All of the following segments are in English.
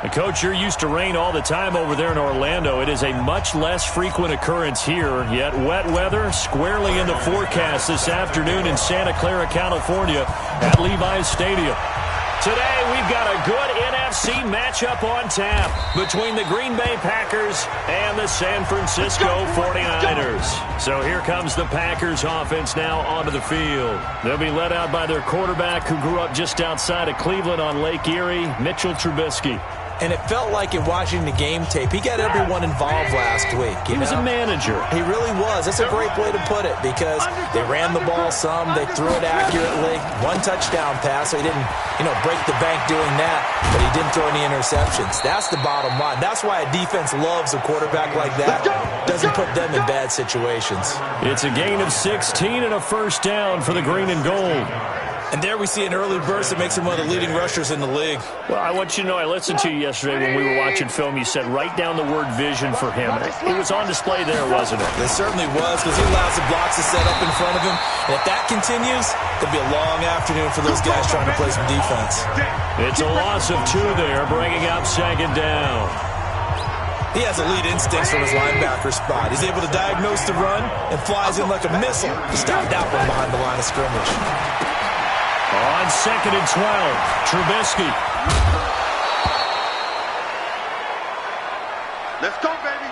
And Coach, you're used to rain all the time over there in Orlando. It is a much less frequent occurrence here, yet wet weather squarely in the forecast this afternoon in Santa Clara, California at Levi's Stadium. Today, we've got a good NFC matchup on tap between the Green Bay Packers and the San Francisco 49ers. So here comes the Packers offense now onto the field. They'll be led out by their quarterback who grew up just outside of Cleveland on Lake Erie, Mitchell Trubisky. And it felt like in watching the game tape, he got everyone involved last week. He was a manager. He really was. That's a great way to put it because they ran the ball some. They threw it accurately. One touchdown pass, so he didn't, break the bank doing that, but he didn't throw any interceptions. That's the bottom line. That's why a defense loves a quarterback like that. Doesn't put them in bad situations. It's a gain of 16 and a first down for the green and gold. And there we see an early burst that makes him one of the leading rushers in the league. Well, I want you to know, I listened to you yesterday when we were watching film. You said write down the word vision for him. It was on display there, wasn't it? It certainly was because he allows the blocks to set up in front of him. And if that continues, it'll be a long afternoon for those guys trying to play some defense. It's a loss of 2 there, bringing up second down. He has elite instincts from his linebacker spot. He's able to diagnose the run and flies in like a missile to stop that one behind the line of scrimmage. On 2nd and 12, Trubisky. Let's go, baby.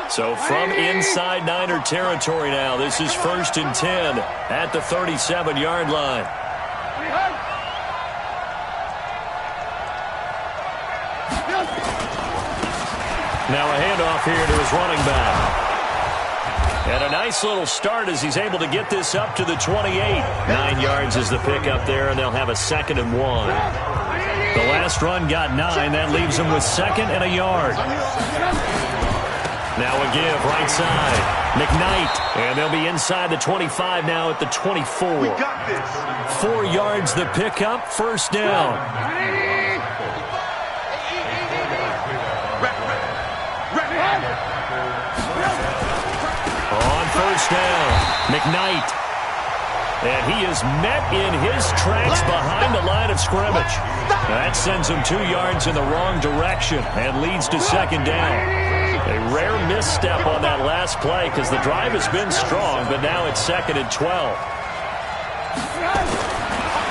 So from inside Niner territory now, this is 1st and 10 at the 37-yard line. Now a handoff here to his running back. And a nice little start as he's able to get this up to the 28. 9 yards is the pickup there, and they'll have a 2nd and 1. The last run got 9. That leaves them with 2nd and a yard. Now a give right side. McKnight. And they'll be inside the 25 now at the 24. 4 yards the pickup. First down. First down, McKnight. And he is met in his tracks behind the line of scrimmage. That sends him 2 yards in the wrong direction and leads to second down. A rare misstep on that last play because the drive has been strong, but now it's 2nd and 12.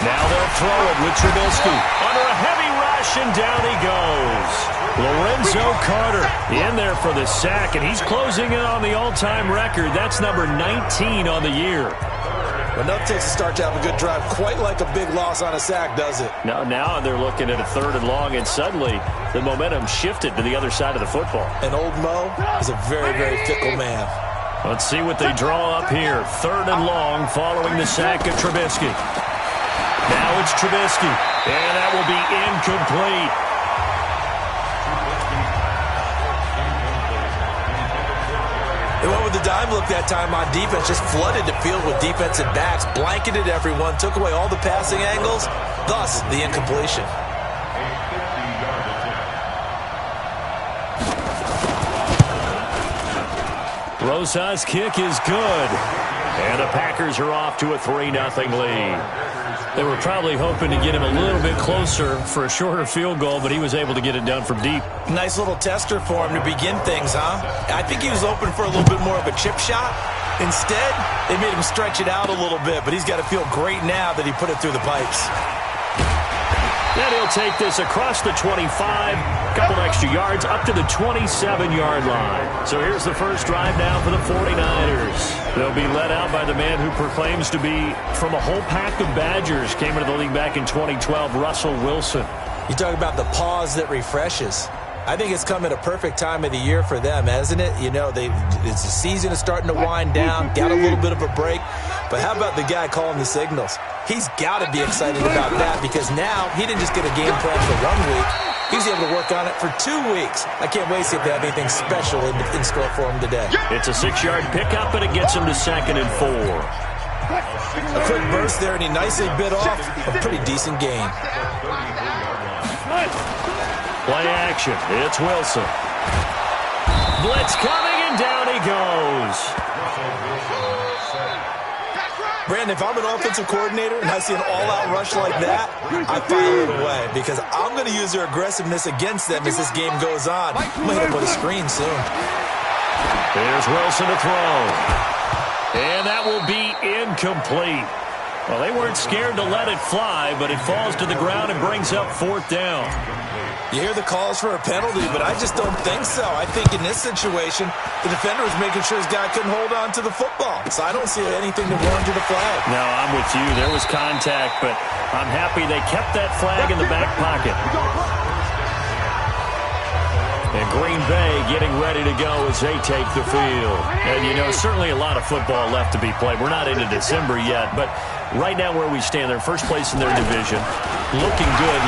Now they'll throw it with Trubisky. Under a heavy rush, and down he goes. Lorenzo Carter in there for the sack, and he's closing in on the all-time record. That's number 19 on the year. Well, enough takes to start to have a good drive. Quite like a big loss on a sack, does it? Now they're looking at a 3rd and long, and suddenly the momentum shifted to the other side of the football. And old Mo is a very, very fickle man. Let's see what they draw up here. 3rd and long following the sack of Trubisky. Now it's Trubisky, and that will be incomplete. They went with the dime look that time on defense, just flooded the field with defensive backs, blanketed everyone, took away all the passing angles, thus the incompletion. Rosa's kick is good, and the Packers are off to a 3-0 lead. They were probably hoping to get him a little bit closer for a shorter field goal, but he was able to get it done from deep. Nice little tester for him to begin things, huh? I think he was open for a little bit more of a chip shot. Instead, they made him stretch it out a little bit, but he's got to feel great now that he put it through the pipes. Then he'll take this across the 25, a couple extra yards, up to the 27-yard line. So here's the first drive now for the 49ers. They'll be led out by the man who proclaims to be from a whole pack of Badgers. Came into the league back in 2012, Russell Wilson. You talk about the pause that refreshes. I think it's come at a perfect time of the year for them, hasn't it? It's the season is starting to wind down, got a little bit of a break. But how about the guy calling the signals? He's got to be excited about that because now he didn't just get a game plan for 1 week. He's able to work on it for 2 weeks. I can't wait to see if they have anything special in store for him today. It's a 6-yard pickup, and it gets him to 2nd and 4. A quick burst there, and he nicely bit off a pretty decent gain. Play action. It's Wilson. Blitz coming, and down he goes. Brandon, if I'm an offensive coordinator and I see an all-out rush like that, I file it away because I'm going to use their aggressiveness against them as this game goes on. I'm going to hit them with a screen soon. Here's Wilson to throw. And that will be incomplete. Well, they weren't scared to let it fly, but it falls to the ground and brings up 4th down. You hear the calls for a penalty, but I just don't think so. I think in this situation, the defender was making sure his guy couldn't hold on to the football. So I don't see anything to warrant a flag. No, I'm with you. There was contact, but I'm happy they kept that flag in the back pocket. And Green Bay getting ready to go as they take the field. And, you know, certainly a lot of football left to be played. We're not into December yet, but right now where we stand, they're first place in their division. Looking good.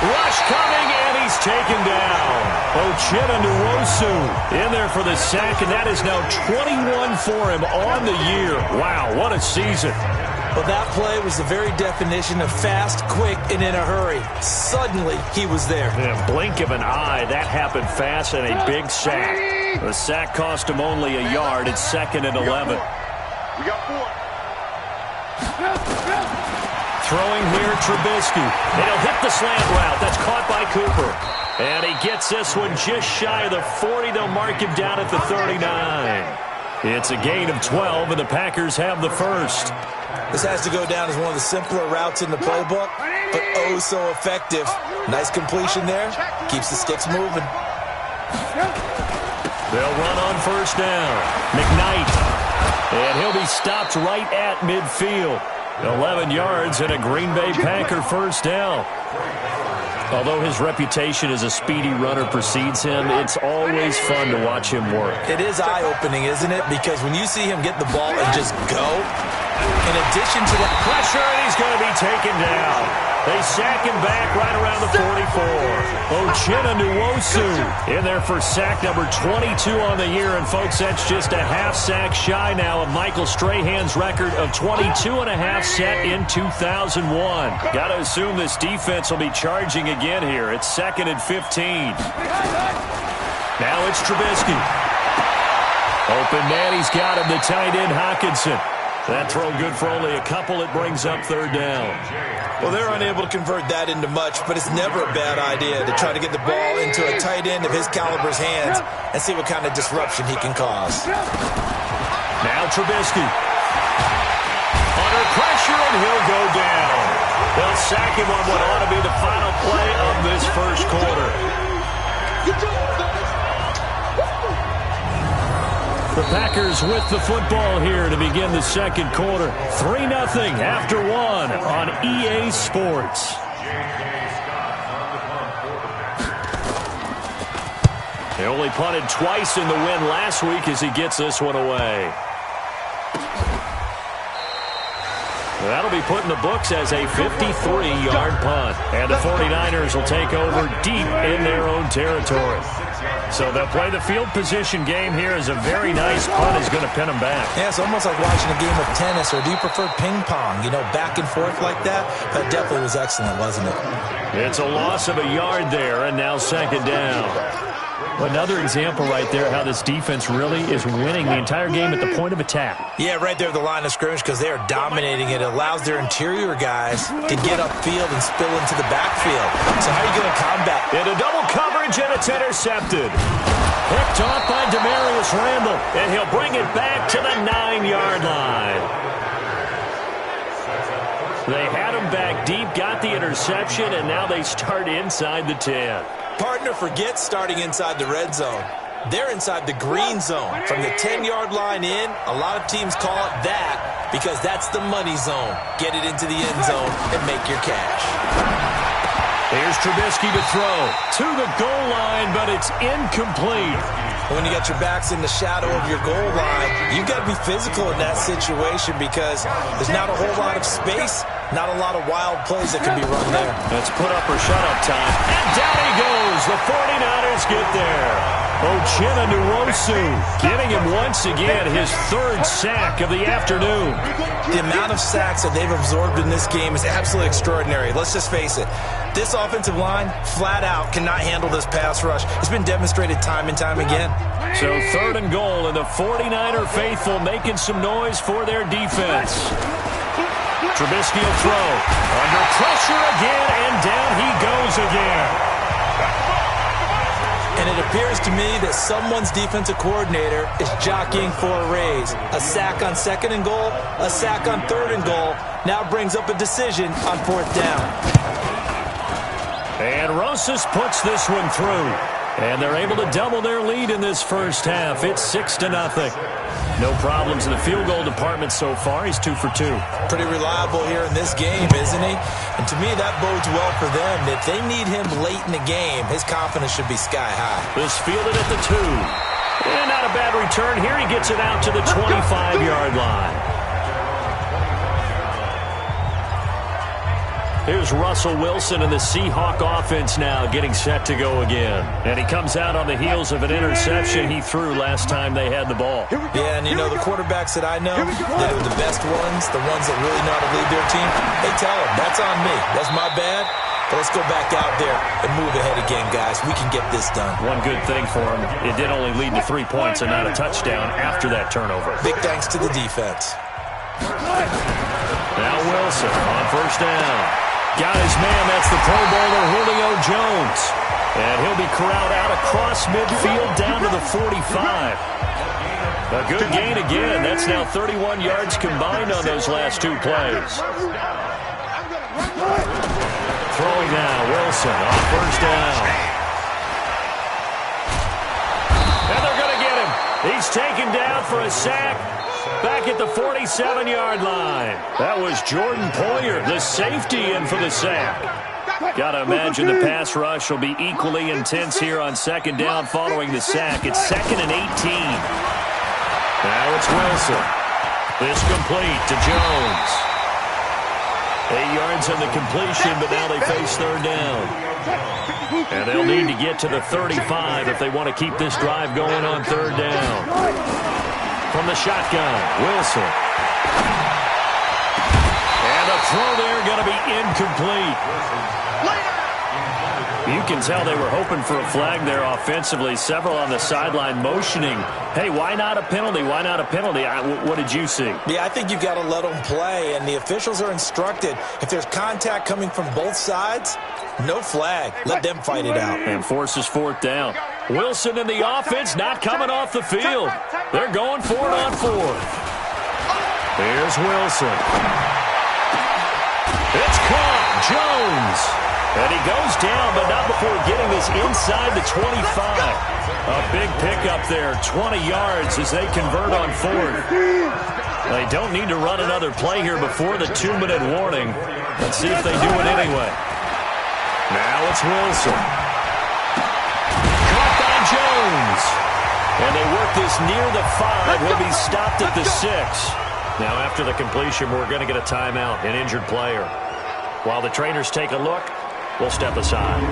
Rush coming, and he's taken down. Uchenna Nwosu in there for the sack, and that is now 21 for him on the year. Wow, what a season. Well, that play was the very definition of fast, quick, and in a hurry. Suddenly, he was there. In a blink of an eye, that happened fast and a big sack. The sack cost him only a yard. It's 2nd and 11. We got 4. Throwing here, Trubisky. And he'll hit the slant route. That's caught by Cooper. And he gets this one just shy of the 40. They'll mark him down at the 39. It's a gain of 12, and the Packers have the first. This has to go down as one of the simpler routes in the playbook, but oh so effective. Nice completion there. Keeps the sticks moving. They'll run on 1st down. McKnight. And he'll be stopped right at midfield. 11 yards and a Green Bay Packer 1st down. Although his reputation as a speedy runner precedes him, it's always fun to watch him work. It is eye-opening, isn't it? Because when you see him get the ball and just go, in addition to that pressure, and he's going to be taken down. They sack him back right around the 44. Uchenna Nwosu in there for sack number 22 on the year. And, folks, that's just a half sack shy now of Michael Strahan's record of 22 and a half set in 2001. Got to assume this defense will be charging again here. It's 2nd and 15. Now it's Trubisky. Open man, he's got him, the tight end Hockenson. That throw good for only a couple. It brings up 3rd down. Well, they're unable to convert that into much, but it's never a bad idea to try to get the ball into a tight end of his caliber's hands and see what kind of disruption he can cause. Now Trubisky. Under pressure, and he'll go down. They'll sack him on what ought to be the final play of this first quarter. The Packers with the football here to begin the 2nd quarter. 3-0 after 1 on EA Sports. They only punted twice in the win last week as he gets this one away. That'll be put in the books as a 53-yard punt. And the 49ers will take over deep in their own territory. So they'll play the field position game here as a very nice punt is going to pin them back. Yeah, it's almost like watching a game of tennis, or do you prefer ping pong? You know, back and forth like that? That definitely was excellent, wasn't it? It's a loss of a yard there, and now 2nd down. Another example right there how this defense really is winning the entire game at the point of attack. Yeah, right there at the line of scrimmage because they are dominating it. It allows their interior guys to get upfield and spill into the backfield. So how are you going to combat? Into double coverage, and it's intercepted. Picked off by Demarius Randall, and he'll bring it back to the 9-yard line. They had him back deep, got the interception, and now they start inside the 10. Partner forgets starting inside the red zone. They're inside the green zone. From the 10-yard line in, a lot of teams call it that because that's the money zone. Get it into the end zone and make your cash. Here's Trubisky to throw to the goal line, but it's incomplete. When you got your backs in the shadow of your goal line, you've got to be physical in that situation because there's not a whole lot of space, not a lot of wild plays that can be run there. That's put up or shut up time. And down he goes. The 49ers get there. Uchenna Nwosu getting him once again his 3rd sack of the afternoon. The amount of sacks that they've absorbed in this game is absolutely extraordinary. Let's just face it. This offensive line, flat out, cannot handle this pass rush. It's been demonstrated time and time again. So 3rd and goal, and the 49er faithful making some noise for their defense. Trubisky will throw. Under pressure again, and down he goes again. And it appears to me that someone's defensive coordinator is jockeying for a raise. A sack on 2nd and goal, a sack on 3rd and goal. Now brings up a decision on 4th down. And Rosas puts this one through. And they're able to double their lead in this first half. It's 6-0. No problems in the field goal department so far. He's 2 for 2. Pretty reliable here in this game, isn't he? And to me, that bodes well for them. If they need him late in the game, his confidence should be sky high. This fielded at the 2. And not a bad return here. He gets it out to the 25-yard line. Here's Russell Wilson and the Seahawk offense now getting set to go again. And he comes out on the heels of an interception he threw last time they had the ball. Yeah, and you know, the quarterbacks that I know that are the best ones, the ones that really know how to lead their team, they tell them, that's on me. That's my bad. But let's go back out there and move ahead again, guys. We can get this done. One good thing for him, it did only lead to 3 points and not a touchdown after that turnover. Big thanks to the defense. Now Wilson on 1st down. Got his man, that's the Pro Bowler Julio Jones. And he'll be corralled out across midfield down to the 45. A good gain again. That's now 31 yards combined on those last 2 plays. Throwing now, Wilson on 1st down. And they're going to get him. He's taken down for a sack. Back at the 47-yard line. That was Jordan Poyer, the safety, in for the sack. Got to imagine the pass rush will be equally intense here on 2nd down following the sack. It's 2nd and 18. Now it's Wilson. This complete to Jones. 8 yards on the completion, but now they face 3rd down. And they'll need to get to the 35 if they want to keep this drive going on 3rd down. From the shotgun, Wilson. And the throw there going to be incomplete. You can tell they were hoping for a flag there offensively. Several on the sideline motioning. Hey, why not a penalty? Why not a penalty? What did you see? Yeah, I think you've got to let them play, and the officials are instructed. If there's contact coming from both sides, no flag. Let them fight it out. And forces 4th down. Wilson and the offense not coming off the field. They're going for it on 4th. Here's Wilson. It's caught. Jones. And he goes down, but not before getting this inside the 25. A big pickup there, 20 yards as they convert on 4th. They don't need to run another play here before the 2-minute warning. Let's see if they do it anyway. Now it's Wilson. Caught by Jones. And they work this near the 5. He'll be stopped at the 6. Now after the completion, we're going to get a timeout, an injured player. While the trainers take a look, we'll step aside.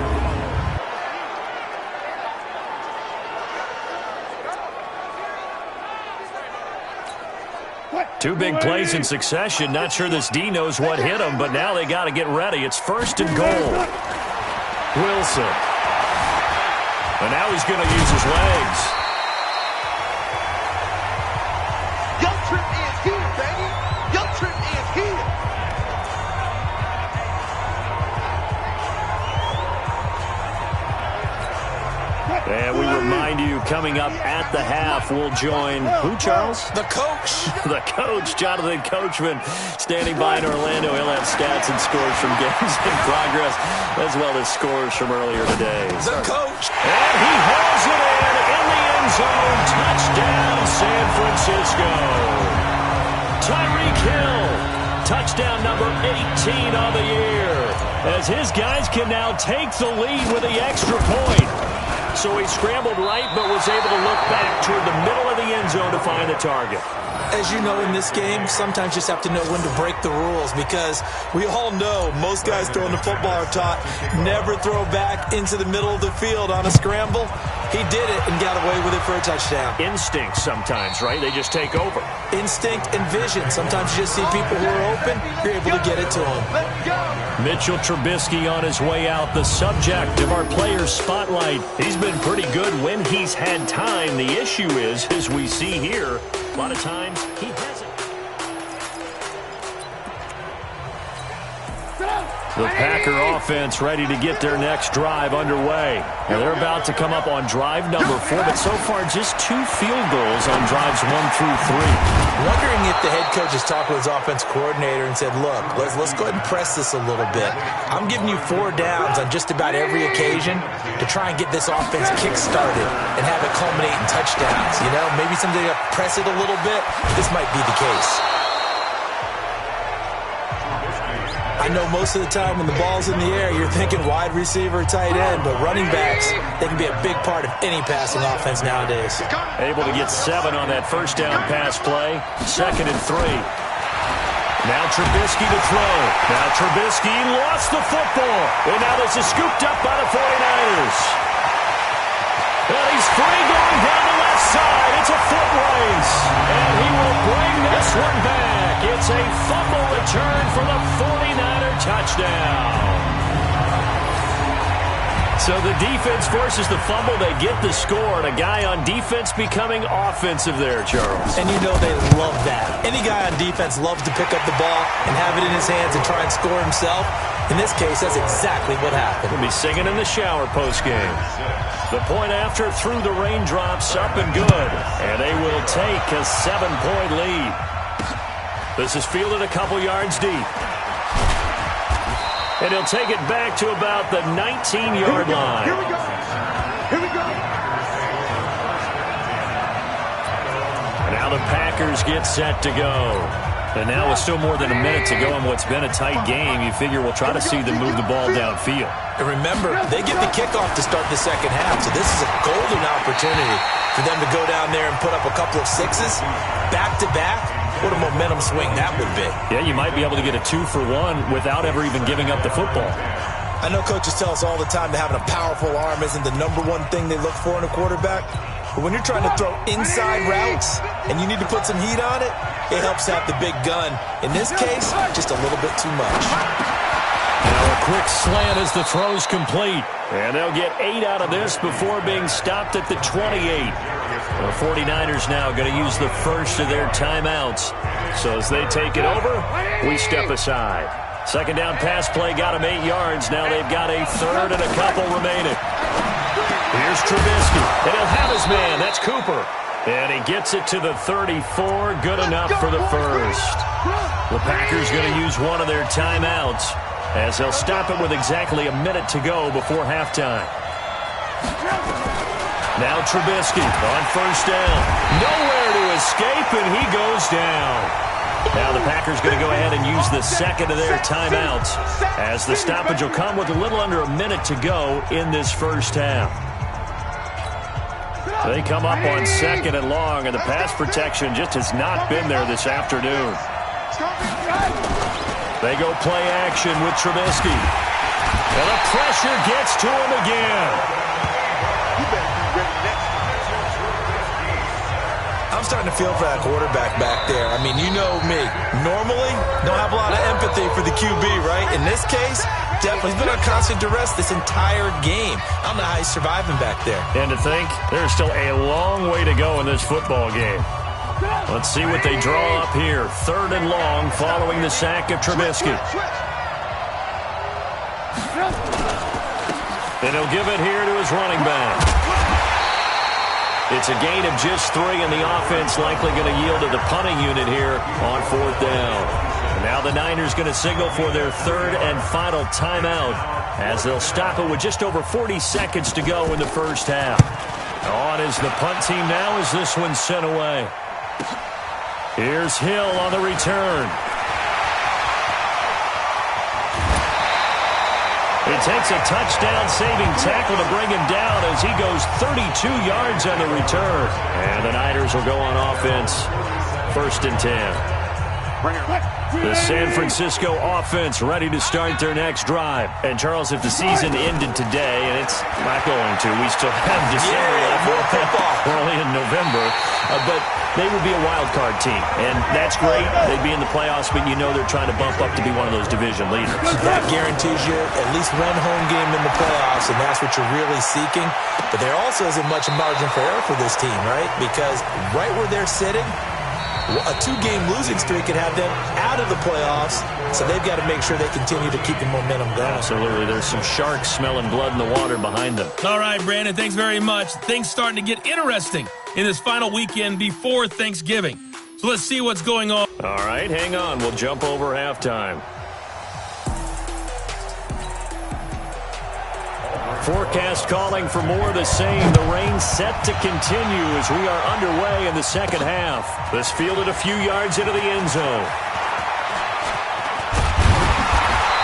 Two big plays in succession. Not sure this D knows what hit him, but now they got to get ready. It's 1st and goal. Wilson. And now he's going to use his legs. Young Trip is here, baby. Young Trip is here. And we remind you, coming up at the half, we'll join who, Charles? The coach. The coach, Jonathan Coachman, standing by in Orlando. He'll have stats and scores from games in progress, as well as scores from earlier today. The coach. And he hauls it in the end zone. Touchdown, San Francisco. Tyreek Hill, touchdown number 18 on the year, as his guys can now take the lead with the extra point. So he scrambled right, but was able to look back toward the middle of the end zone to find the target. As you know, in this game, sometimes you just have to know when to break the rules, because we all know most guys throwing the football are taught never throw back into the middle of the field on a scramble. He did it and got away with it for a touchdown. Instinct sometimes, right? They just take over. Instinct and vision. Sometimes you just see people who are open, you're able to get it to them. Mitchell Trubisky on his way out, the subject of our players' spotlight. He's been pretty good when he's had time. The issue is, as we see here, a lot of times he hasn't. The Packer offense ready to get their next drive underway. And they're about to come up on drive number 4, but so far just 2 field goals on drives 1 through 3. Wondering if the head coach has talked with his offense coordinator and said, look, let's go ahead and press this a little bit. I'm giving you 4 downs on just about every occasion to try and get this offense kick-started and have it culminate in touchdowns. You know, maybe someday to press it a little bit. This might be the case. I know most of the time when the ball's in the air, you're thinking wide receiver, tight end, but running backs, they can be a big part of any passing offense nowadays. Able to get 7 on that first down pass play. 2nd and 3. Now Trubisky to throw. Now Trubisky lost the football. And now this is scooped up by the 49ers. And he's free going down the left side. It's a foot race. And he will bring this one back. It's a fumble return for the 49er touchdown. So the defense forces the fumble. They get the score. And a guy on defense becoming offensive there, Charles. And you know they love that. Any guy on defense loves to pick up the ball and have it in his hands and try and score himself. In this case, that's exactly what happened. He'll be singing in the shower postgame. The point after through the raindrops, up and good. And they will take a 7-point lead. This is fielded a couple yards deep. And he'll take it back to about the 19-yard line. Here we go. Here we go. And now the Packers get set to go. And now with still more than a minute to go in what's been a tight game, you figure we'll try to see them move the ball downfield. And remember, they get the kickoff to start the second half, so this is a golden opportunity for them to go down there and put up a couple of 6s back-to-back. What a momentum swing that would be. Yeah, you might be able to get a 2-for-1 without ever even giving up the football. I know coaches tell us all the time that having a powerful arm isn't the #1 thing they look for in a quarterback. But when you're trying to throw inside routes and you need to put some heat on it, it helps to have the big gun. In this case, just a little bit too much. Now a quick slant as the throw's complete. And they'll get 8 out of this before being stopped at the 28. The 49ers now going to use the first of their timeouts. So as they take it over, we step aside. 2nd down pass play got them 8 yards. Now they've got a 3rd and a couple remaining. Here's Trubisky. And he'll have his man. That's Cooper. And he gets it to the 34. Good enough for the first. The Packers going to use one of their timeouts as they'll stop it with exactly a minute to go before halftime. Now Trubisky on 1st down. Nowhere to escape, and he goes down. Now the Packers going to go ahead and use the 2nd of their timeouts as the stoppage will come with a little under a minute to go in this first half. They come up on 2nd and long, and the pass protection just has not been there this afternoon. They go play action with Trubisky. And the pressure gets to him again. I'm starting to feel for that quarterback back there. I mean, you know me. Normally, don't have a lot of empathy for the QB, right? In this case, definitely. He's been on constant duress this entire game. I don't know how he's surviving back there. And to think, there's still a long way to go in this football game. Let's see what they draw up here. 3rd and long following the sack of Trubisky. And he'll give it here to his running back. It's a gain of just 3, and the offense likely going to yield to the punting unit here on 4th down. And now the Niners going to signal for their 3rd and final timeout as they'll stop it with just over 40 seconds to go in the first half. On is the punt team now as this one's sent away. Here's Hill on the return. It takes a touchdown-saving tackle to bring him down as he goes 32 yards on the return. And the Niners will go on offense. 1st and 10. The San Francisco offense ready to start their next drive. And, Charles, if the season ended today, and it's not going to, we still have December left. We're only in November. But they would be a wild card team. And that's great. They'd be in the playoffs, but you know they're trying to bump up to be one of those division leaders. That guarantees you at least one home game in the playoffs, and that's what you're really seeking. But there also isn't much margin for error for this team, right? Because right where they're sitting, a 2-game losing streak could have them out out of the playoffs, so they've got to make sure they continue to keep the momentum going. Absolutely. There's some sharks smelling blood in the water behind them. All right, Brandon, thanks very much. Things starting to get interesting in this final weekend before Thanksgiving. So let's see what's going on. All right, hang on. We'll jump over halftime. Forecast calling for more of the same. The rain set to continue as we are underway in the second half. This fielded a few yards into the end zone.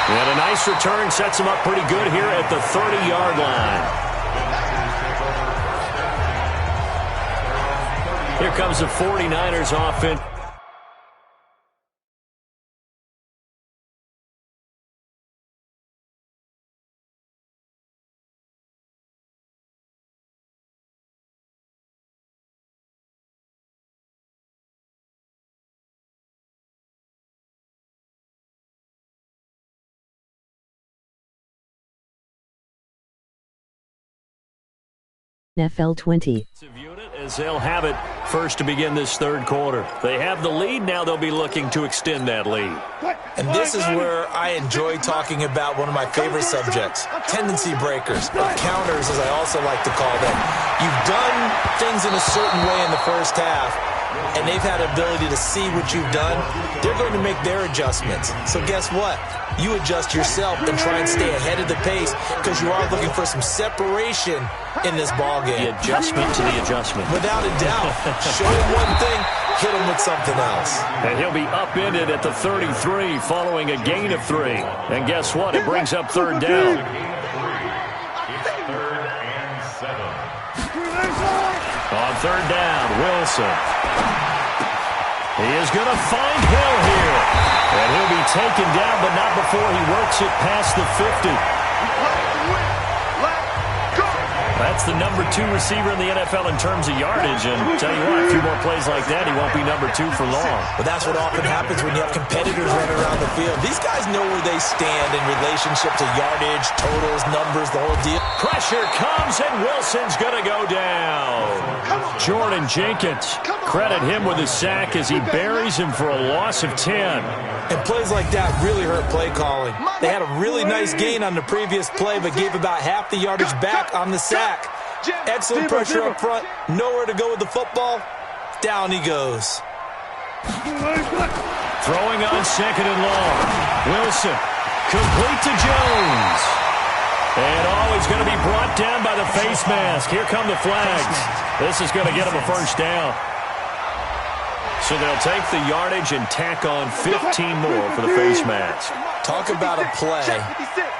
And a nice return sets him up pretty good here at the 30-yard line. Here comes the 49ers offense. NFL 20. As they'll have it first to begin this third quarter. They have the lead. Now they'll be looking to extend that lead. And this is where I enjoy talking about one of my favorite subjects, tendency breakers, or counters as I also like to call them. You've done things in a certain way in the first half, and they've had the ability to see what you've done. They're going to make their adjustments. So guess what? You adjust yourself and try and stay ahead of the pace because you are looking for some separation in this ballgame. The adjustment to the adjustment. Without a doubt. Show him one thing, hit him with something else. And he'll be upended at the 33 following a gain of 3. And guess what? It brings up third down. On third down, Wilson. He is going to find Hill here. And he'll be taken down, but not before he works it past the 50. That's the number 2 receiver in the NFL in terms of yardage. And tell you what, a few more plays like that, he won't be number 2 for long. But that's what often happens when you have competitors running around the field. These guys know where they stand in relationship to yardage, totals, numbers, the whole deal. Pressure comes, and Wilson's going to go down. Jordan Jenkins, credit him with a sack as he buries him for a loss of 10. And plays like that really hurt play calling. They had a really nice gain on the previous play, but gave about half the yardage back on the sack. Excellent pressure up front. Nowhere to go with the football. Down he goes. Throwing on second and long. Wilson, complete to Jones. And he's going to be brought down by the face mask. Here come the flags. This is going to get him a first down. So they'll take the yardage and tack on 15 more for the face mask. Talk about a play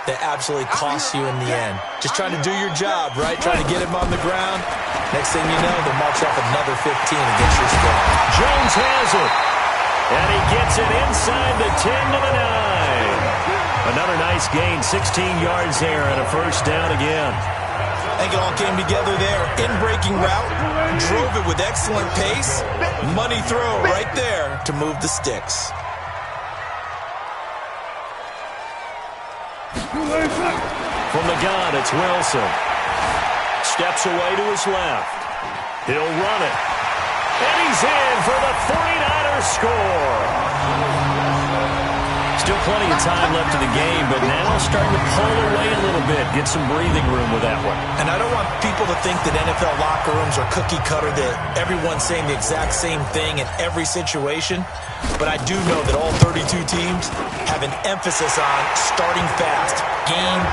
that absolutely costs you in the end. Just trying to do your job, right? Trying to get him on the ground. Next thing you know, they'll march off another 15 against your squad. Jones has it. And he gets it inside the 10 to the 9. Another nice gain, 16 yards there and a first down again. I think it all came together there. In-breaking route, drove it with excellent pace. Money throw right there to move the sticks. From the gun, it's Wilson. Steps away to his left. He'll run it. And he's in for the 49ers score. Still plenty of time left in the game, but now starting to pull away a little bit. Get some breathing room with that one. And I don't want people to think that NFL locker rooms are cookie cutter, that everyone's saying the exact same thing in every situation. But I do know that all 32 teams have an emphasis on starting fast. Game,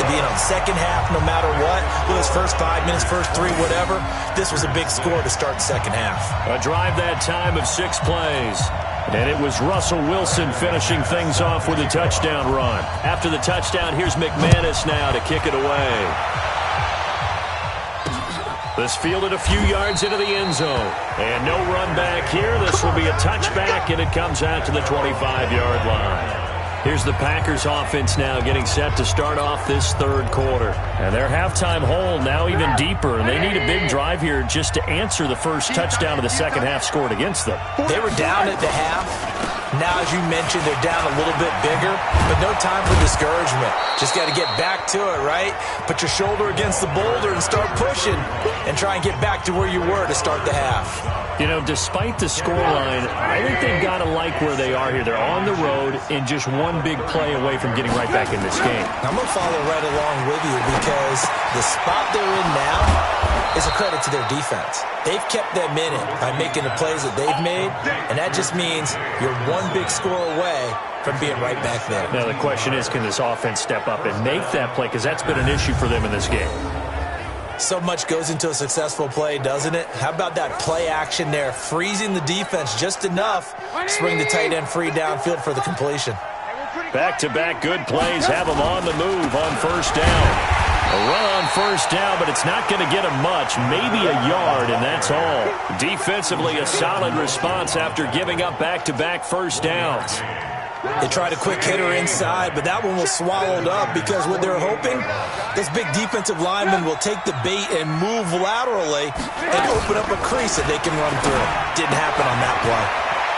being on second half no matter what. Whether it's first 5 minutes, first 3, whatever. This was a big score to start the second half. A drive that time of 6 plays. And it was Russell Wilson finishing things off with a touchdown run. After the touchdown, here's McManus now to kick it away. This fielded a few yards into the end zone. And no run back here. This will be a touchback, and it comes out to the 25-yard line. Here's the Packers offense now getting set to start off this third quarter. And their halftime hole now even deeper. And they need a big drive here just to answer the first touchdown of the second half scored against them. They were down at the half. Now, as you mentioned, they're down a little bit bigger, but no time for discouragement. Just got to get back to it, right? Put your shoulder against the boulder and start pushing and try and get back to where you were to start the half. You know, despite the scoreline, I think they've got to like where they are here. They're on the road and just one big play away from getting right back in this game. I'm going to follow right along with you because the spot they're in now is a credit to their defense. They've kept them in it by making the plays that they've made, and that just means you're one big score away from being right back there. Now, the question is, can this offense step up and make that play? Because that's been an issue for them in this game. So much goes into a successful play, doesn't it? How about that play action there, freezing the defense just enough to swing the tight end free downfield for the completion. Back-to-back good plays have them on the move on first down. A run on first down, but it's not going to get them much, maybe a yard, and that's all. Defensively, a solid response after giving up back-to-back first downs. They tried a quick hitter inside, but that one was swallowed up because what they're hoping, this big defensive lineman will take the bait and move laterally and open up a crease that they can run through. Didn't happen on that play.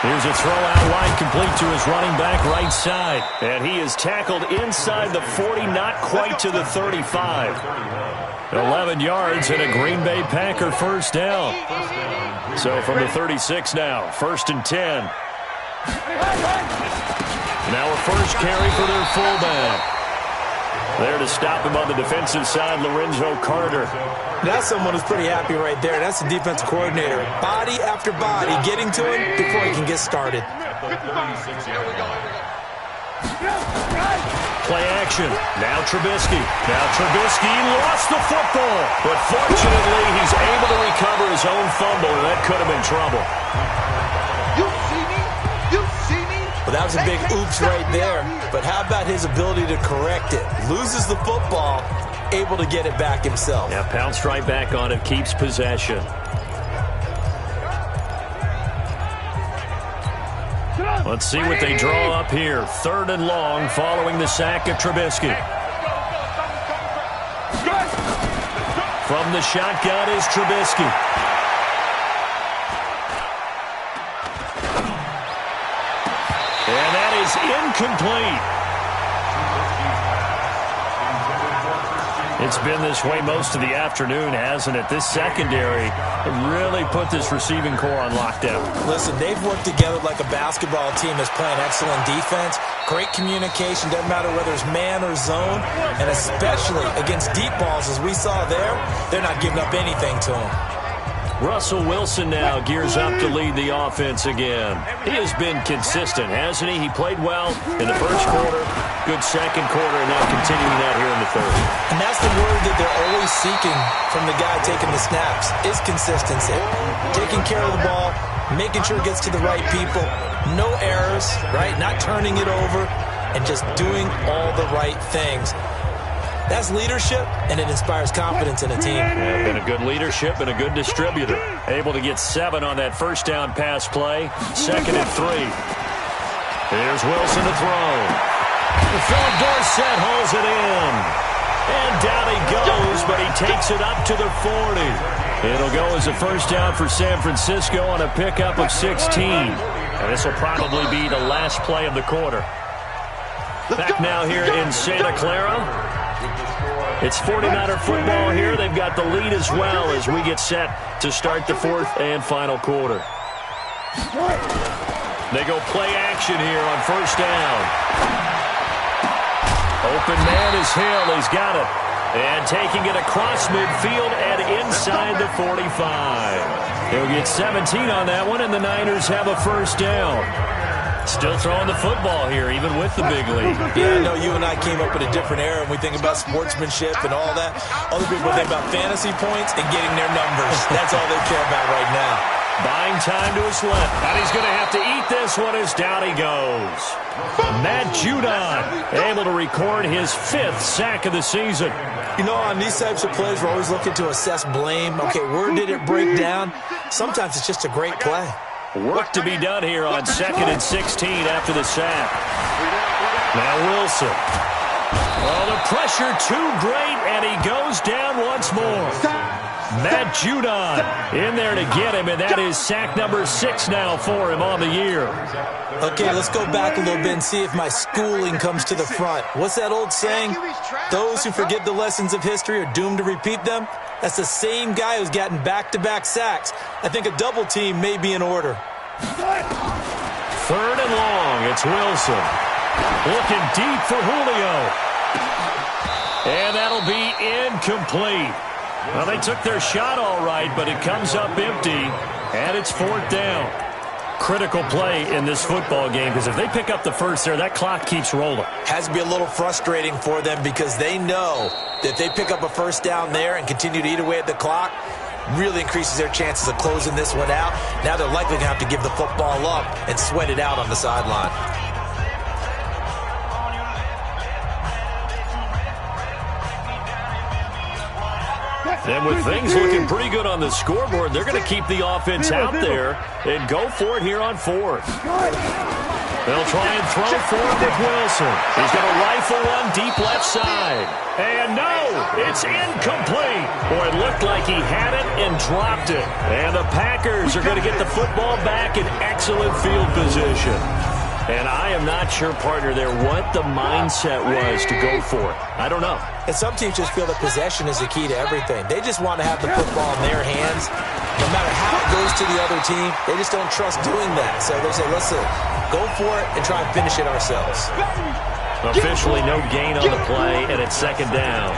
Here's a throw out wide complete to his running back right side. And he is tackled inside the 40, not quite to the 35. 11 yards and a Green Bay Packer first down. So from the 36 now, 1st and 10. Now a first carry for their fullback. There to stop him on the defensive side, Lorenzo Carter. That's someone who's pretty happy right there. That's the defense coordinator. Body after body getting to him before he can get started. Play action. Now Trubisky. Lost the football. But fortunately, he's able to recover his own fumble, and that could have been trouble. Well, that was a big oops right there. But how about his ability to correct it? Loses the football, able to get it back himself. Yeah, pounced right back on it, keeps possession. Let's see what they draw up here. 3rd and long following the sack of Trubisky. From the shotgun is Trubisky. And that is incomplete. It's been this way most of the afternoon, hasn't it? This secondary really put this receiving core on lockdown. Listen, they've worked together like a basketball team that's playing excellent defense. Great communication, doesn't matter whether it's man or zone. And especially against deep balls, as we saw there, they're not giving up anything to them. Russell Wilson now gears up to lead the offense again. He has been consistent, hasn't he? He played well in the first quarter, good second quarter, and now continuing that here in the third. And that's the word that they're always seeking from the guy taking the snaps, is consistency. Taking care of the ball, making sure it gets to the right people, no errors, right? Not turning it over, and just doing all the right things. That's leadership, and it inspires confidence in a team. Yeah, been a good leadership and a good distributor. Able to get 7 on that first down pass play. 2nd and 3. Here's Wilson to throw. Philip Dorsett holds it in. And down he goes, but he takes it up to the 40. It'll go as a first down for San Francisco on a pickup of 16. And this will probably be the last play of the quarter. Back now here in Santa Clara. It's 49er football here. They've got the lead as well as we get set to start the 4th and final quarter. They go play action here on first down. Open man is Hill. He's got it. And taking it across midfield and inside the 45. He'll get 17 on that one, and the Niners have a first down. Still throwing the football here, even with the big lead. Yeah, I know you and I came up in a different era, and we think about sportsmanship and all that. Other people think about fantasy points and getting their numbers. That's all they care about right now. Buying time to his left. And he's going to have to eat this one as down he goes. Matt Judon able to record his 5th sack of the season. You know, on these types of plays, we're always looking to assess blame. Okay, where did it break down? Sometimes it's just a great play. Work to be done here on 2nd and 16 after the sack. Now Wilson. Oh, the pressure too great, and he goes down once more. Matt Judon in there to get him, and that is sack number 6 now for him on the year. Okay, let's go back a little bit and see if my schooling comes to the front. What's that old saying? Those who forget the lessons of history are doomed to repeat them. That's the same guy who's gotten back-to-back sacks. I think a double team may be in order. 3rd and long. It's Wilson. Looking deep for Julio. And that'll be incomplete. Well, they took their shot all right, but it comes up empty, and it's 4th down. Critical play in this football game, because if they pick up the first there, that clock keeps rolling. Has to be a little frustrating for them because they know that if they pick up a first down there and continue to eat away at the clock, really increases their chances of closing this one out. Now they're likely going to have to give the football up and sweat it out on the sideline. And with things looking pretty good on the scoreboard, they're going to keep the offense out there and go for it here on 4th. They'll try and throw for it with Wilson. He's going to rifle one deep left side. And no, it's incomplete. Boy, it looked like he had it and dropped it. And the Packers are going to get the football back in excellent field position. And I am not sure, partner, there what the mindset was to go for it. I don't know. And some teams just feel that possession is the key to everything. They just want to have the football in their hands. No matter how it goes to the other team, they just don't trust doing that. So they say, listen, go for it and try and finish it ourselves. Officially no gain on the play, and it's 2nd down.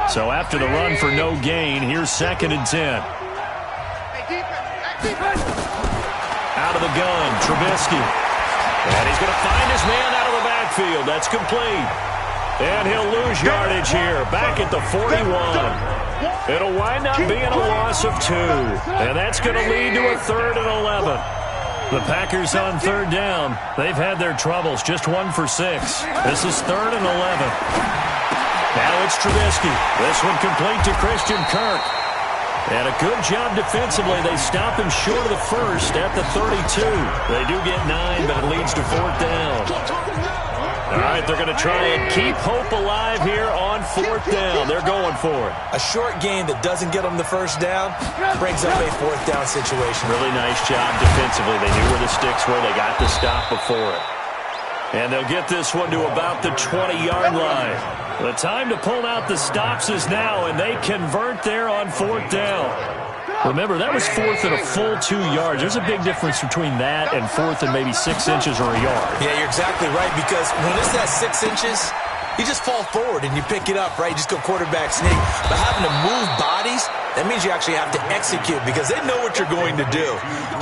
So after the run for no gain, here's 2nd and 10. Out of the gun, Trubisky. And he's going to find his man out of the backfield. That's complete. And he'll lose yardage here, back at the 41. It'll wind up being a loss of 2. And that's going to lead to a 3rd and 11. The Packers on 3rd down. They've had their troubles, just 1 for 6. This is 3rd and 11. Now it's Trubisky. This one complete to Christian Kirk. And a good job defensively. They stop him short of the first at the 32. They do get 9, but it leads to 4th down. All right, they're going to try and keep hope alive here on 4th down. They're going for it. A short game that doesn't get them the first down brings up a 4th down situation. Really nice job defensively. They knew where the sticks were. They got the stop before it. And they'll get this one to about the 20-yard line. The time to pull out the stops is now, and they convert there on 4th down. Remember, that was 4th and a full 2 yards. There's a big difference between that and 4th and maybe 6 inches or a yard. Yeah, you're exactly right, because when it's that 6 inches, you just fall forward and you pick it up, right? You just go quarterback sneak. But having to move bodies, that means you actually have to execute because they know what you're going to do.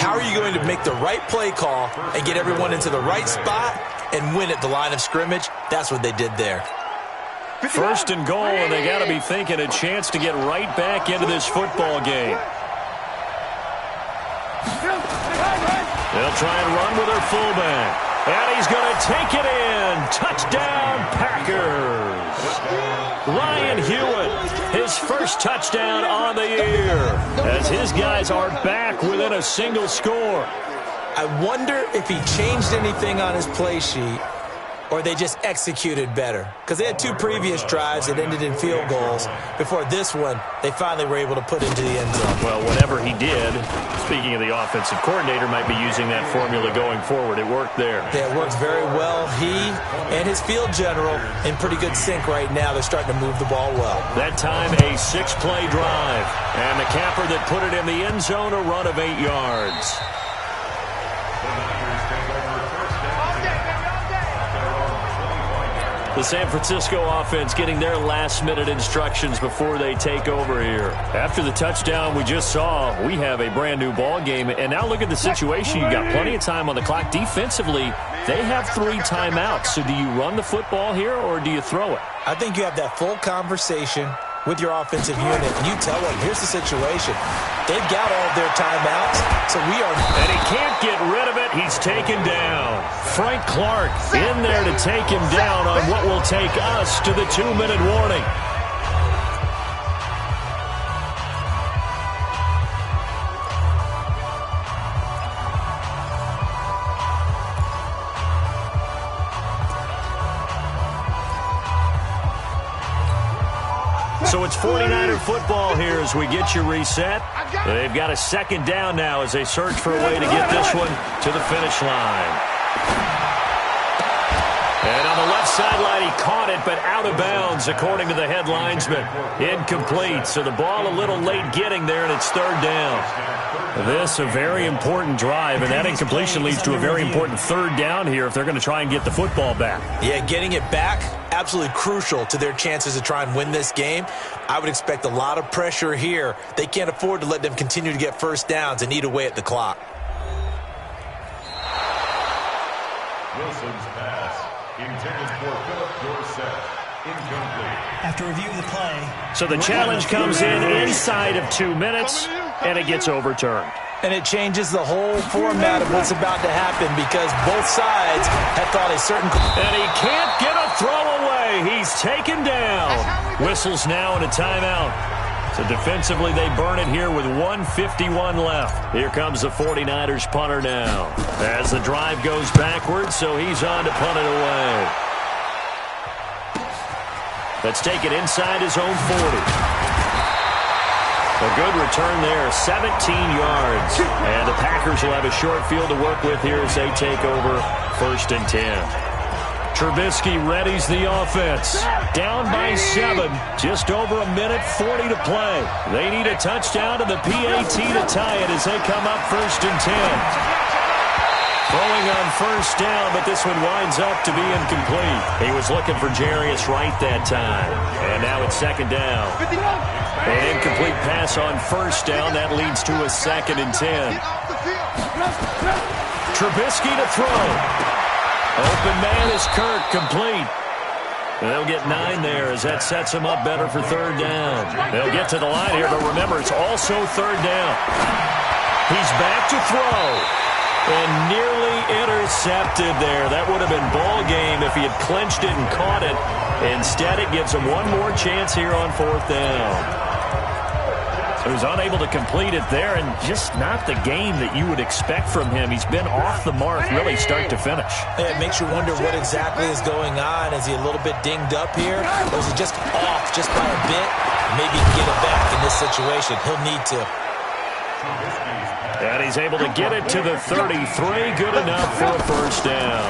How are you going to make the right play call and get everyone into the right spot and win at the line of scrimmage? That's what they did there. 1st and goal, and they got to be thinking a chance to get right back into this football game. They'll try and run with their fullback. And he's going to take it in. Touchdown, Packers. Ryan Hewitt, his first touchdown on the year, as his guys are back within a single score. I wonder if he changed anything on his play sheet or they just executed better. Because they had 2 previous drives that ended in field goals. Before this one, they finally were able to put into the end zone. Well, whatever he did, speaking of the offensive coordinator, might be using that formula going forward. It worked there. Yeah, it works very well. He and his field general in pretty good sync right now. They're starting to move the ball well. That time, a 6-play drive. And the capper that put it in the end zone, a run of 8 yards. The San Francisco offense getting their last-minute instructions before they take over here. After the touchdown we just saw, we have a brand-new ball game. And now look at the situation. You've got plenty of time on the clock. Defensively, they have 3 timeouts. So do you run the football here or do you throw it? I think you have that full conversation with your offensive unit, and you tell them, here's the situation. They've got all of their timeouts, so we are... And he can't get rid of it. He's taken down. Frank Clark in there to take him down on what will take us to the 2-minute warning. So it's 49er football here as we get you reset. They've got a 2nd down now as they search for a way to get this one to the finish line. And on the left sideline, he caught it, but out of bounds, according to the head linesman. Incomplete, so the ball a little late getting there, and it's third down. This a very important drive, and that incompletion leads to a very important third down here if they're going to try and get the football back. Yeah, getting it back, absolutely crucial to their chances to try and win this game. I would expect a lot of pressure here. They can't afford to let them continue to get first downs and eat away at the clock. Wilson's pass, intended for Philip Dorsett, incomplete. After review of the play. So the challenge comes in inside of 2 minutes, and it gets overturned. And it changes the whole format of what's about to happen because both sides have thought a certain... And he can't get a throw away. He's taken down. Whistles now and a timeout. So defensively, they burn it here with 1:51 left. Here comes the 49ers punter now. As the drive goes backwards, so he's on to punt it away. Let's take it inside his own 40. A good return there, 17 yards. And the Packers will have a short field to work with here as they take over 1st and 10. Trubisky readies the offense. Down by 7. Just over a minute 40 to play. They need a touchdown to the PAT to tie it as they come up 1st and 10. Throwing on first down, but this one winds up to be incomplete. He was looking for Jarius Wright that time. And now it's 2nd down. An incomplete pass on first down. That leads to a 2nd and 10. Trubisky to throw. Open man is Kirk, complete. They'll get 9 there as that sets him up better for 3rd down. They'll get to the line here, but remember, it's also 3rd down. He's back to throw. And nearly intercepted there. That would have been ball game if he had clinched it and caught it. Instead, it gives him one more chance here on 4th down. So he's unable to complete it there, and just not the game that you would expect from him. He's been off the mark really start to finish. It makes you wonder what exactly is going on. Is he a little bit dinged up here? Or is he just off just by a bit? Maybe he can get it back in this situation. He'll need to. And he's able to get it to the 33. Good enough for a 1st down.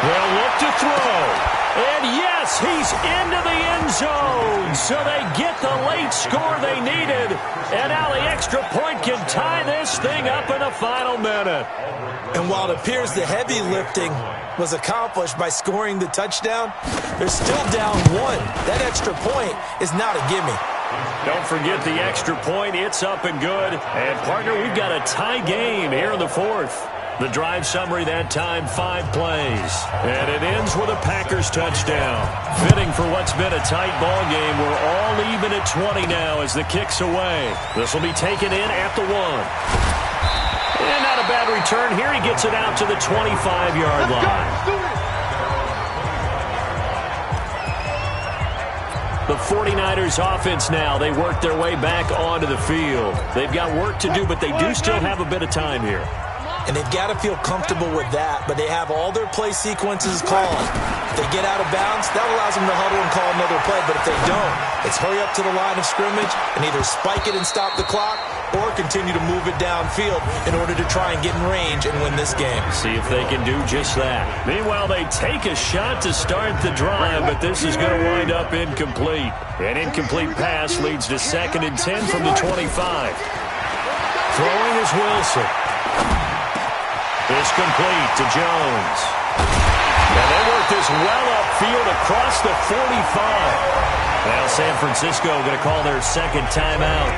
They'll look to throw. And yes, he's into the end zone. So they get the late score they needed. And now the extra point can tie this thing up in the final minute. And while it appears the heavy lifting was accomplished by scoring the touchdown, they're still down 1. That extra point is not a gimme. Don't forget the extra point. It's up and good. And, partner, we've got a tie game here in the 4th. The drive summary that time, 5 plays. And it ends with a Packers touchdown. Fitting for what's been a tight ball game. We're all even at 20 now as the kick's away. This will be taken in at the 1. And not a bad return here. He gets it out to the 25-yard line. The 49ers offense now, they work their way back onto the field. They've got work to do, but they do still have a bit of time here. And they've got to feel comfortable with that, but they have all their play sequences called. If they get out of bounds, that allows them to huddle and call another play, but if they don't, it's hurry up to the line of scrimmage and either spike it and stop the clock or continue to move it downfield in order to try and get in range and win this game. See if they can do just that. Meanwhile, they take a shot to start the drive, but this is going to wind up incomplete. An incomplete pass leads to 2nd and 10 from the 25. Throwing is Wilson. It's complete to Jones. And they work this well upfield across the 45. Well, San Francisco going to call their 2nd timeout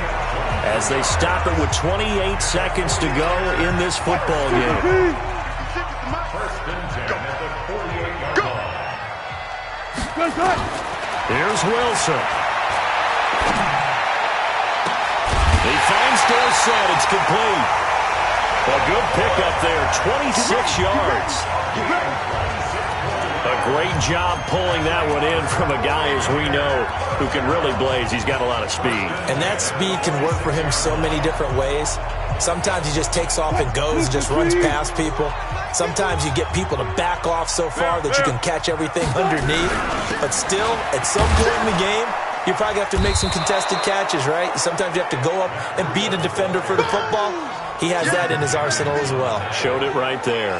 as they stop it with 28 seconds to go in this football game. Here's Wilson. He finds Dorsett. It's complete. A good pickup there, 26 yards. A great job pulling that one in from a guy, as we know, who can really blaze. He's got a lot of speed. And that speed can work for him so many different ways. Sometimes he just takes off and goes, just runs past people. Sometimes you get people to back off so far that you can catch everything underneath. But still, at some point in the game, you probably have to make some contested catches, right? Sometimes you have to go up and beat a defender for the football. He has that in his arsenal as well. Showed it right there.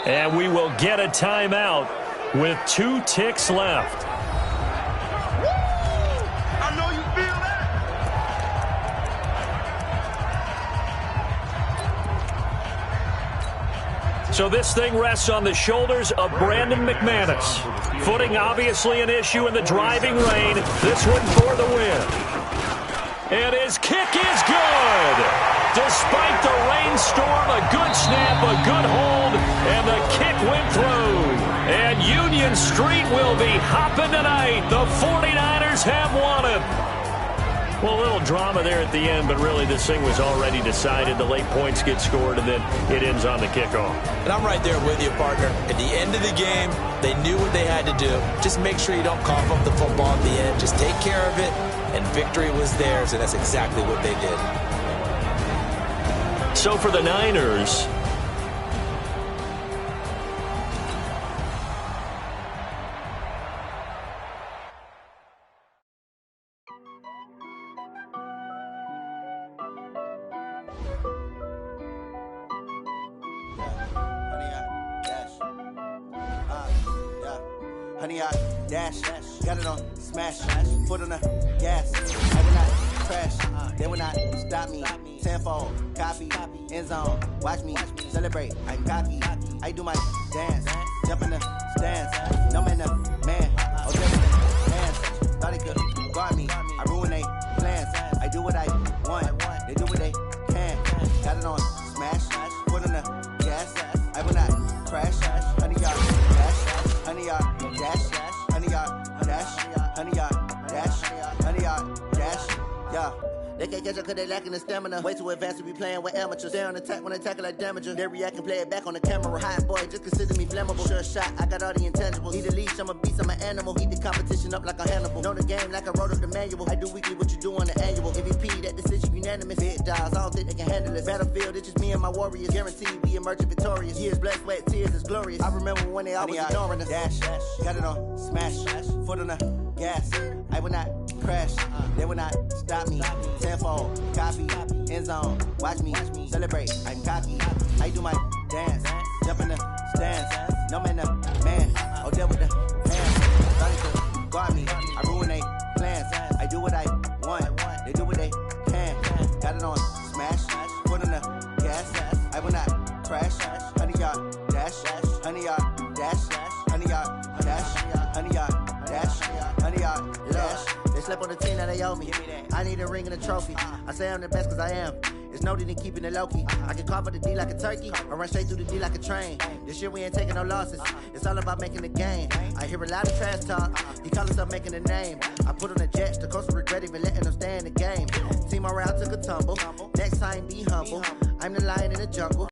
And we will get a timeout with 2 ticks left. I know you feel that. So this thing rests on the shoulders of Brandon McManus. Footing obviously an issue in the driving rain. This one for the win. And his kick is good. Despite the rainstorm, a good snap, a good hold, and the kick went through. And Union Street will be hopping tonight. The 49ers have won it. Well, a little drama there at the end, but really this thing was already decided. The late points get scored, and then it ends on the kickoff. And I'm right there with you, partner. At the end of the game, they knew what they had to do. Just make sure you don't cough up the football at the end. Just take care of it, and victory was theirs, and that's exactly what they did. So for the Niners, Honey, I dash, got it on smash, foot on the gas. I will not crash, they will not stop me. Tenfold, copy, end zone, watch me celebrate. I'm cocky, I do my dance, jump in the stands. No man, the man, oh, jump in the hands. Thought they could guard me, I ruin they plans. I do what I want, they do what they can. Got it on smash, foot on the gas. I will not crash, honey, y'all dash, honey, y'all dash, honey, y'all dash, honey, y'all dash, honey, y'all dash, yeah. They can't catch up cause they lacking the stamina. Way too advanced to be playing with amateurs. They on attack when they tackle like damager. They react and play it back on the camera. Hot boy, just consider me flammable. Sure shot, I got all the intangibles. Need a leash, I'm a beast, I'm an animal. Eat the competition up like a Hannibal. Know the game like I wrote up the manual. I do weekly what you do on the annual. MVP, that decision unanimous. Big dogs, all think they can handle it. Battlefield, it's just me and my warriors. Guaranteed we emerge victorious. Years, blood, sweat, tears, it's glorious. I remember when they always ignoring us. Dash, got it on smash, foot on the gas. I will not crash, they will not stop me. Tenfold, copy, end zone, watch me celebrate. I'm cocky, I do my dance, jump in the stands. No man, the man, oh, there with the hands. Thought they could guard me, I ruin they plans. I do what I want, they do what they can. Got it on smash, foot on the gas. I will not crash, honey, y'all dash, honey, y'all dash, honey, y'all dash, honey, y'all dash, honey, y'all dash. They slept on the team, now they owe me. I need a ring and a trophy. I say I'm the best cause I am. It's no need in keeping it low-key. I can carve up the D like a turkey or run straight through the D like a train. This year we ain't taking no losses. It's all about making the game. I hear a lot of trash talk. He call himself making a name. I put on the Jets. The coach will regret even letting them stay in the game. Team morale took a tumble. Next time be humble. I'm the lion in the jungle.